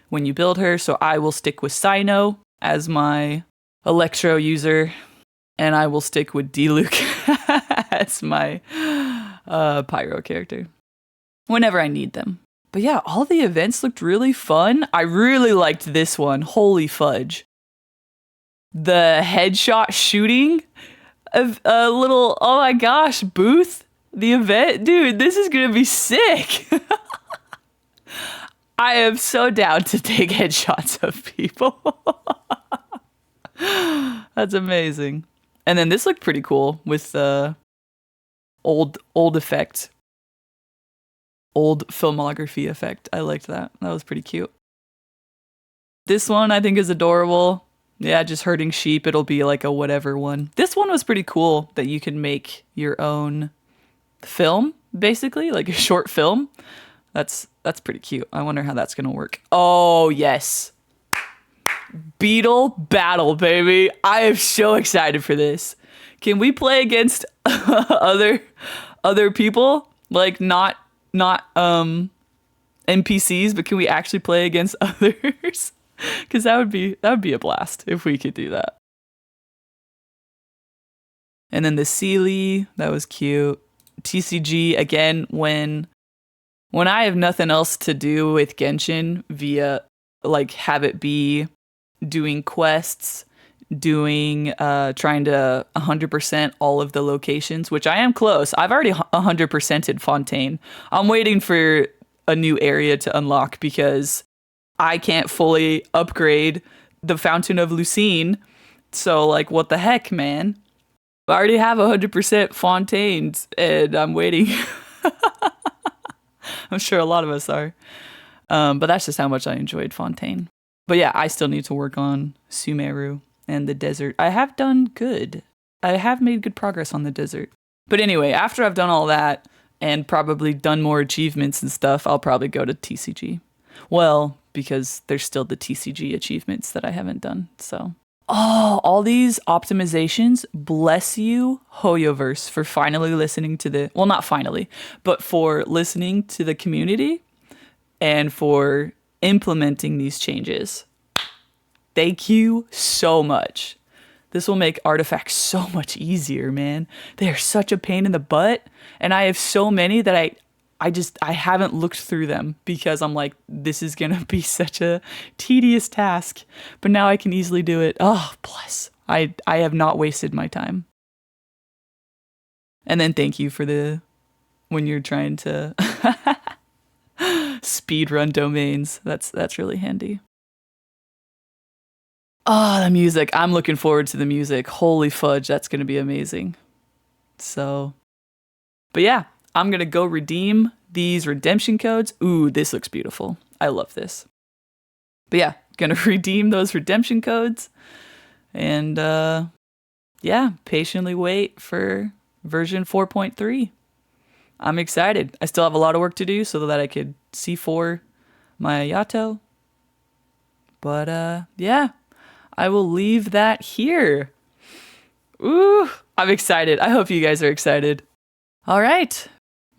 when you build her. So I will stick with Sino as my Electro user. And I will stick with D-Luke as my Pyro character whenever I need them. But yeah, all the events looked really fun. I really liked this one. Holy fudge. The headshot shooting of a little, oh my gosh, booth. The event. Dude, this is going to be sick. I am so down to take headshots of people. That's amazing. And then this looked pretty cool with the old effect. Old filmography effect. I liked that. That was pretty cute. This one I think is adorable. Yeah, just herding sheep. It'll be like a whatever one. This one was pretty cool that you can make your own film, basically, like a short film. That's pretty cute. I wonder how that's gonna work. Oh yes. Beetle battle, baby. I am so excited for this. Can we play against other people? Like not NPCs, but can we actually play against others? Because that would be a blast if we could do that. And then the Sealy, that was cute. TCG, again, when I have nothing else to do with Genshin via like have it be doing quests, doing, trying to 100% all of the locations, which I am close. I've already 100%ed Fontaine. I'm waiting for a new area to unlock because I can't fully upgrade the Fountain of Lucine. So, like, what the heck, man? I already have 100% Fontaines, and I'm waiting. I'm sure a lot of us are. But that's just how much I enjoyed Fontaine. But yeah, I still need to work on Sumeru and the desert. I have done good. I have made good progress on the desert. But anyway, after I've done all that and probably done more achievements and stuff, I'll probably go to TCG. Well, because there's still the TCG achievements that I haven't done, so. Oh, all these optimizations, bless you, Hoyoverse, for finally listening to the, well, not finally, but for listening to the community and for implementing these changes. Thank you so much. This will make artifacts so much easier, man. They are such a pain in the butt, and I have so many that I haven't looked through them because I'm like, this is gonna be such a tedious task. But now I can easily do it. Oh, bless. I have not wasted my time. And then thank you for when you're trying to speedrun domains. That's really handy. Oh, the music. I'm looking forward to the music. Holy fudge, that's gonna be amazing. So, but yeah. I'm going to go redeem these redemption codes. Ooh, this looks beautiful. I love this. But yeah, going to redeem those redemption codes. And yeah, patiently wait for version 4.3. I'm excited. I still have a lot of work to do so that I could C4 my Yato. But yeah, I will leave that here. Ooh, I'm excited. I hope you guys are excited. All right.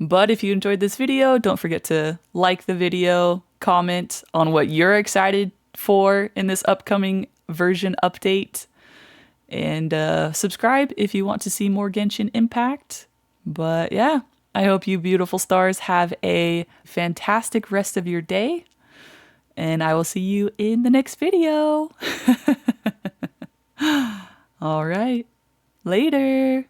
But if you enjoyed this video, don't forget to like the video, comment on what you're excited for in this upcoming version update, and subscribe if you want to see more Genshin Impact. But yeah, I hope you beautiful stars have a fantastic rest of your day, and I will see you in the next video. All right, later.